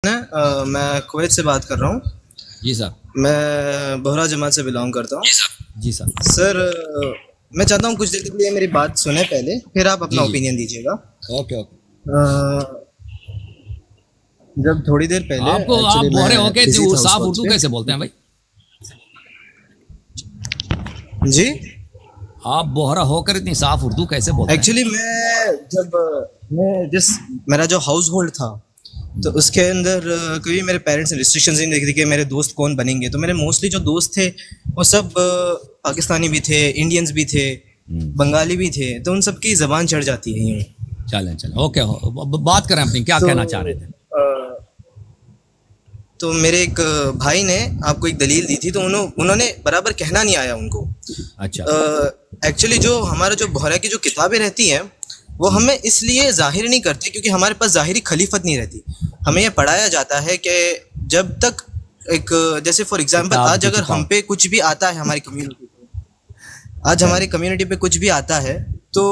मैं कुवैत से बात कर रहा हूँ। जी सर। मैं बोहरा जमात से बिलोंग करता हूँ। जी सर। सर मैं चाहता हूँ कुछ देर के लिए मेरी बात सुने पहले, फिर आप अपना जी। ओपिनियन दीजिएगा। Okay okay. जब थोड़ी देर पहले आपको आप actually बोरे मैं होके busy था उस साफ वक्त उर्दू पे। कैसे बोलते हैं भाई? जी आप बोहरा होकर इतनी साफ उर्दू कैसे बोलते हैं? एक्चुअली मेरा जो हाउस होल्ड था तो उसके अंदर कभी मेरे पेरेंट्स ने रिस्ट्रिक्शंस नहीं देखी कि मेरे दोस्त कौन बनेंगे। तो मेरे मोस्टली जो दोस्त थे वो सब पाकिस्तानी भी थे, इंडियंस भी थे, बंगाली भी थे, तो उन सब की ज़बान चढ़ जाती है यूँ। चलें ओके, बात करें अपनी, क्या कहना चाह रहे थे? तो मेरे एक भाई ने आपको एक दलील दी थी, तो उन्होंने बराबर कहना नहीं आया उनको। अच्छा। एक्चुअली जो हमारा जो बोहरा की जो किताबें रहती हैं वो हमें इसलिए जाहिर नहीं करते क्योंकि हमारे पास ज़ाहिरी खलीफत नहीं रहती। हमें यह पढ़ाया जाता है कि जब तक एक जैसे फॉर एग्जांपल आज अगर हम पे कुछ भी आता है हमारी कम्युनिटी पे, आज हमारी कम्युनिटी पे कुछ भी आता है तो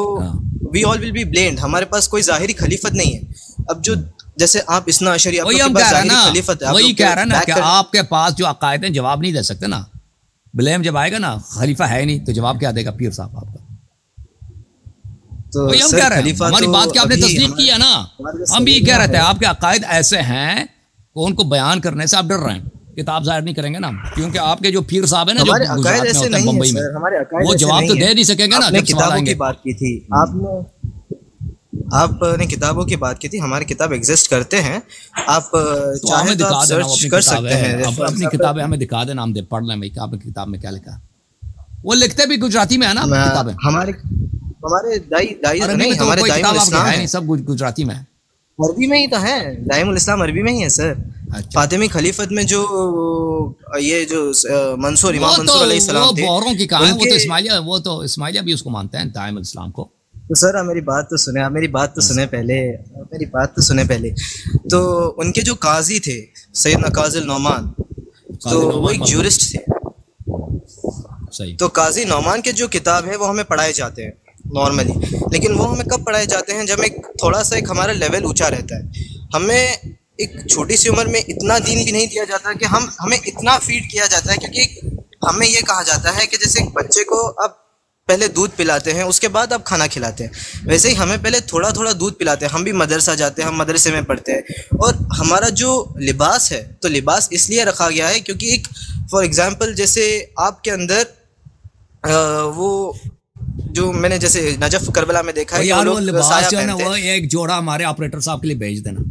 we all will be blamed. हमारे पास कोई ज़ाहिरी खलीफत नहीं है। अब जो जैसे आप इस्ना अशरी वही हम कह रहे हैं ना, वही कह रहे हैं ना कि आपके पास जो अकायद हैं जवाब नहीं दे सकते ना। ब्लेम जब आएगा ना, खलीफा है नहीं तो जवाब क्या देगा पीर साहब आपका? तो वही हम कह रहे हैं, हमारी बात की आपने तस्लीम की है ना। हम भी कह रहे थे आपके अकायद ऐसे हैं कि उनको बयान करने से आप डर रहे हैं, किताब जाहिर नहीं करेंने ना, क्योंकि आपके जो पीर साहब है ना, जो गुजरात में होते हैं, मुंबई में, वो जवाब तो दे नहीं सकेंगे ना। जब सवाल आएंगे बात की थी आपने किताबों की बात की थी। हमारी किताब एग्जिस्ट करते हैं, आप चाहे तो आप सर्च कर सकते हैं। अपनी किताबें हमें दिखा देना, हम पढ़ लें भाई आपकी किताब में क्या लिखा है। वो लिखते भी गुजराती में है ना किताबें? हमारे दाई नहीं, हमारे दाइमुल इस्लाम है, सब गुजराती में है। अरबी में ही तो है, दाइमुल इस्लाम अरबी में ही है सर। अच्छा। फातिमी खलीफत में जो ये जो मंसूर इमाम मंसूर अलैहिस्सलाम थे, बोहरों की कहानी, वो तो इस्माइलिया, वो तो इस्माइलिया भी उसको मानते हैं दाइमुल इस्लाम को। तो सर आप मेरी बात तो सुने, पहले। तो उनके जो काजी थे सैयदना काज़ी नौमान, तो वो एक ज्यूरिस्ट थे। सही। तो काजी नौमान के जो किताब है वो हमें पढ़ाए जाते हैं नॉर्मली, लेकिन वो हमें कब पढ़ाए जाते हैं जब एक थोड़ा सा एक हमारा लेवल ऊंचा रहता है। हमें एक छोटी सी उम्र में इतना दीन भी नहीं दिया जाता कि हमें इतना फीड किया जाता है, क्योंकि हमें ये कहा जाता है कि जैसे एक बच्चे को आप पहले दूध पिलाते हैं उसके बाद आप खाना खिलाते हैं, वैसे ही हमें पहले थोड़ा थोड़ा दूध पिलाते हैं। हम भी मदरसा जाते हैं, हम मदरसे में पढ़ते हैं। और हमारा जो लिबास है, तो लिबास इसलिए रखा गया है क्योंकि एक फॉर एग्ज़ाम्पल जैसे आपके अंदर वो जो मैंने जैसे नजफ करबला में देखा है यार, वो लिबास जो है ना, वो एक जोड़ा हमारे ऑपरेटर साहब के लिए भेज देना,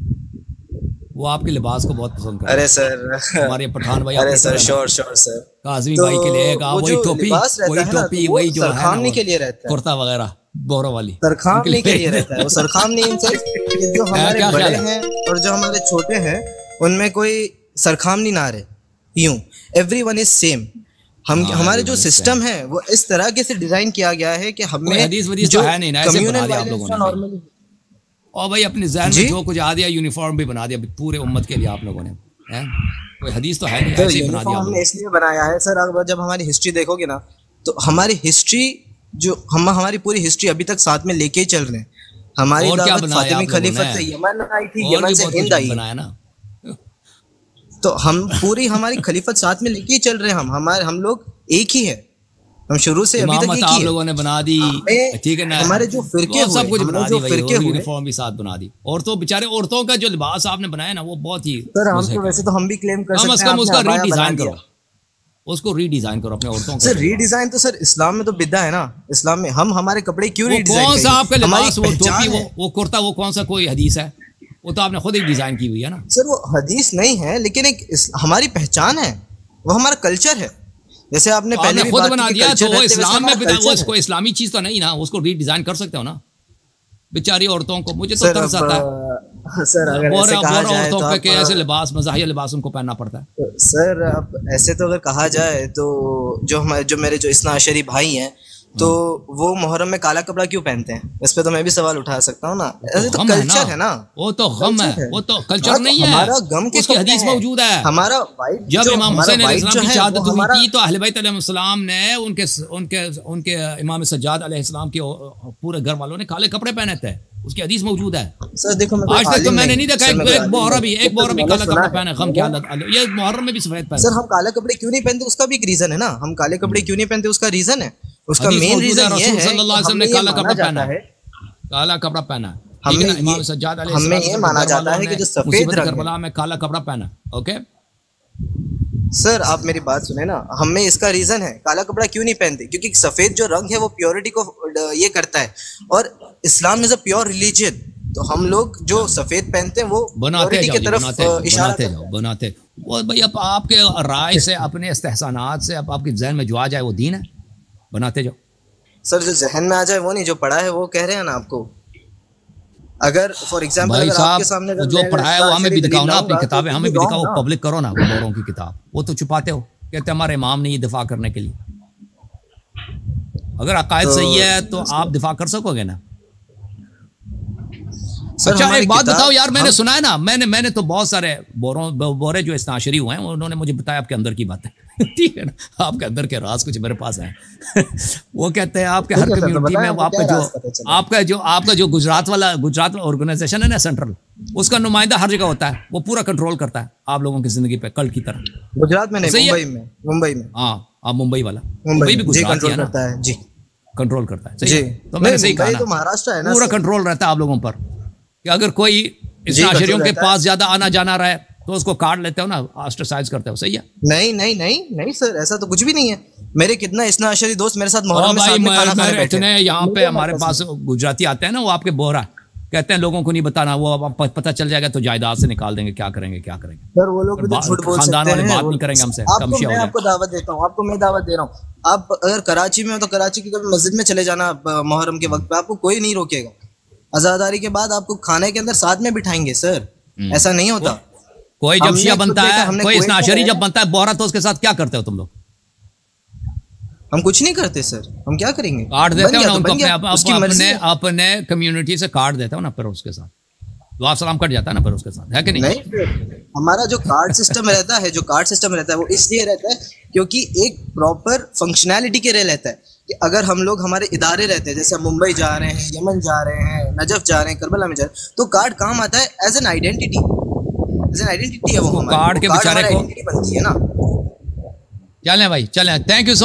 वो आपके लिबास को बहुत पसंद करते हैं। अरे सर, हमारे पठान भाई, अरे सर, श्योर सर, काज़मी भाई के लिए वही टोपी, वही जो सरखामनी के लिए रहता है, कुर्ता वगैरह बोरो वाली सरखामनी के लिए रहता है। वो सरखामनी इनसे जो हमारे बड़े हैं और जो हमारे छोटे हैं उनमें कोई सरखामनी ना रहे, यूं एवरीवन इज सेम। हमारे जो सिस्टम है वो इस तरह के से डिजाइन किया गया है कि हमें हदीस वदीस तो है नहीं ना, ऐसे बना दिया आप लोगों ने नॉर्मली। और भाई अपने ज़हन में जो कुछ आ दिया, यूनिफॉर्म भी बना दिया पूरे उम्मत के लिए आप लोगों ने, हैं? कोई हदीस तो है नहीं, ऐसे ही बना दिया हमने इसलिए बनाया है सर। अगर जब हमारी हिस्ट्री देखोगे ना, तो हमारी हिस्ट्री जो हमारी पूरी हिस्ट्री अभी तक साथ में लेके ही चल रहे हैं। हमारी दावत फातिमी खलीफत से यमन आई थी, यमन से हिंद आई बनाया ना, तो हम पूरी हमारी खलीफत साथ में लेके ही चल रहे हैं। हम लोग एक ही है, हम शुरू से अभी तक एक ही आप लोगों ने बना दी, ठीक है ना। हमारे जो फिरके हुए, सब कुछ बना दी, फिरके यूनिफॉर्म भी साथ बना दी। औरतों, बेचारे औरतों का जो लिबास आपने बनाया ना, वो बहुत ही सर, हम तो वैसे तो हम भी क्लेम कर सकते हैं, उसका रीडिजाइन करो, उसको रीडिजाइन करो अपने औरतों का। सर रीडिजाइन तो सर इस्लाम में तो बिदा है ना। इस्लाम में हम हमारे कपड़े क्यों रीडिजाइन कौन सा आपका लिबास, वो टोपी, वो कुर्ता, वो कौन सा कोई हदीस है? वो तो आपने खुद ही डिजाइन की हुई है ना सर। वो हदीस नहीं है, लेकिन एक हमारी पहचान है, वो हमारा कल्चर है। जैसे आपने पहले भी खुद बना दिया, तो वो इस्लाम में वो इसको इस्लामी चीज तो नहीं ना, उसको रीडिजाइन कर सकते हो ना बेचारी औरतों को। मुझे तो तरस आता है सर, अगर ऐसे कहा जाए तो औरतों के ऐसे लिबास, मज़ाहिया लिबास उनको पहनना पड़ता है। सर अब ऐसे तो अगर कहा जाए तो जो मेरे जो इस्ना अशरी भाई हैं, तो वो मुहर्रम में काला कपड़ा क्यों पहनते हैं? इस पे तो मैं भी सवाल उठा सकता हूँ ना। ऐसे तो कल्चर है ना, वो तो गम है, वो तो कल्चर नहीं है। हमारा गम उसकी हदीस मौजूद है। हमारा जब इमाम हुसैन अलैहिस्सलाम की शहादत हुई थी तो अहले बैत अलैहिस्सलाम ने उनके इमाम सज्जाद अलैहिस्सलाम के पूरे घर वालों ने काले कपड़े पहने थे। उसकी हदीस मौजूद है। सर देखो, आज तक तो मैंने नहीं देखा एक बोहरा भी काला कपड़ा पहने। गम की हालत, ये मुहर्रम में भी सफेद पहने। सर हम काले कपड़े क्यों नहीं पहनते, उसका भी एक रीजन है ना। हम काले कपड़े क्यों नहीं पहनते, उसका रीजन है। उसका मेन रीजन ये है रसूल सल्लल्लाहु अलैहि वसल्लम ने काला कपड़ा पहना है, काला कपड़ा पहना है। हमें इमाम सज्जाद अलैहिस्सलाम हमें ये माना जाता है कि जो सफेद रंग करबला में काला कपड़ा पहना। ओके सर, आप मेरी बात सुने ना। हमें इसका रीजन है काला कपड़ा क्यों नहीं पहनते, क्योंकि सफेद जो रंग है वो प्योरिटी को ये करता है, और Islam is a pure religion. तो हम लोग जो सफेद पहनते हैं वो प्योरिटी की तरफ बनाते वो भाई। अब आपके राय से, अपने इस्तेहसानात से, अब आपके जहन में जो आ जाए वो दीन है, बनाते जाओ। सर जो जहन में आ जाए वो नहीं, जो पढ़ा है वो कह रहे हैं ना आपको। अगर फॉर एग्जांपल अगर आपके सामने जो पढ़ा है वो हमें भी दिखाओ ना, अपनी किताबें हमें भी दिखाओ, पब्लिक करो ना बोरों की किताब। वो तो छुपाते हो, कहते हमारे इमाम ने ये दिफा करने के लिए। अगर अकायद सही है तो आप दिफा कर सकोगे ना। अच्छा एक बात बताओ यार, मैंने सुना है ना, मैंने तो बहुत सारे बोरे जो इस्नाशरी हुए हैं उन्होंने मुझे बताया आपके अंदर की बात है। ठीक है ना, आपके अंदर के राज कुछ मेरे पास है। वो कहते हैं आपके हर कम्युनिटी में आपका जो गुजरात वाला ऑर्गेनाइजेशन है ना, सेंट्रल, उसका नुमाइंदा हर जगह होता है। वो पूरा कंट्रोल करता है आप लोगों की जिंदगी पे, कल की तरह। गुजरात में नहीं, मुंबई में। हाँ, आप मुंबई वाला, मुंबई भी गुजरात करता है जी, कंट्रोल करता है। सही, तो मैंने सही कहा, तो महाराष्ट्र है ना, पूरा कंट्रोल रहता है आप लोगों पर। कि अगर कोई इस्नाशरियों के पास ज्यादा आना जाना रहे तो उसको काट लेते हो ना, ऑस्ट्रेसाइज करते हो। सही है? नहीं सर, ऐसा तो कुछ भी नहीं है। मेरे कितना इस्नाशरी दोस्त मेरे साथ मुहर्रम में साथ में खाना खाने बैठे हैं। यहाँ पे हमारे पास गुजराती आते हैं ना, वो आपके बोरा कहते हैं लोगों को नहीं बताना, वो पता चल जाएगा तो जायदाद से निकाल देंगे। क्या करेंगे सर, वो लोग भी झूठ बोल सकते हैं, खानदान वाले बात नहीं करेंगे हमसे। मैं आपको दावत देता हूँ, आपको मैं दावत दे रहा हूँ। आप अगर कराची में हो तो कराची की कभी मस्जिद में चले जाना मुहर्रम के वक्त पे, आपको कोई नहीं रोकेगा। आजादारी के बाद आपको खाने के अंदर साथ में बिठाएंगे सर, ऐसा नहीं होता। कोई जब शिया बनता है, कोई इस्नाशरी जब बनता है बोहरा, तो उसके साथ क्या करते हो तुम लोग? हम कुछ नहीं करते सर, हम क्या करेंगे? काट देते हो ना उनको, अपने कम्युनिटी से काट देते हो ना, फिर उसके साथ दुआ सलाम कट जाता है ना फिर उसके साथ, है कि नहीं? हमारा जो कार्ड सिस्टम रहता है, वो इसलिए रहता है क्योंकि एक प्रॉपर फंक्शनैलिटी के लिए रहता है कि अगर हम लोग हमारे इदारे रहते हैं, जैसे मुंबई जा रहे हैं, यमन जा रहे हैं, नजफ जा रहे हैं, करबला में जा रहे हैं, तो कार्ड काम आता है एज एन आइडेंटिटी है वो। कार्ड के बेचारे को बनती है ना। चलें भाई, चलें। Thank you so much.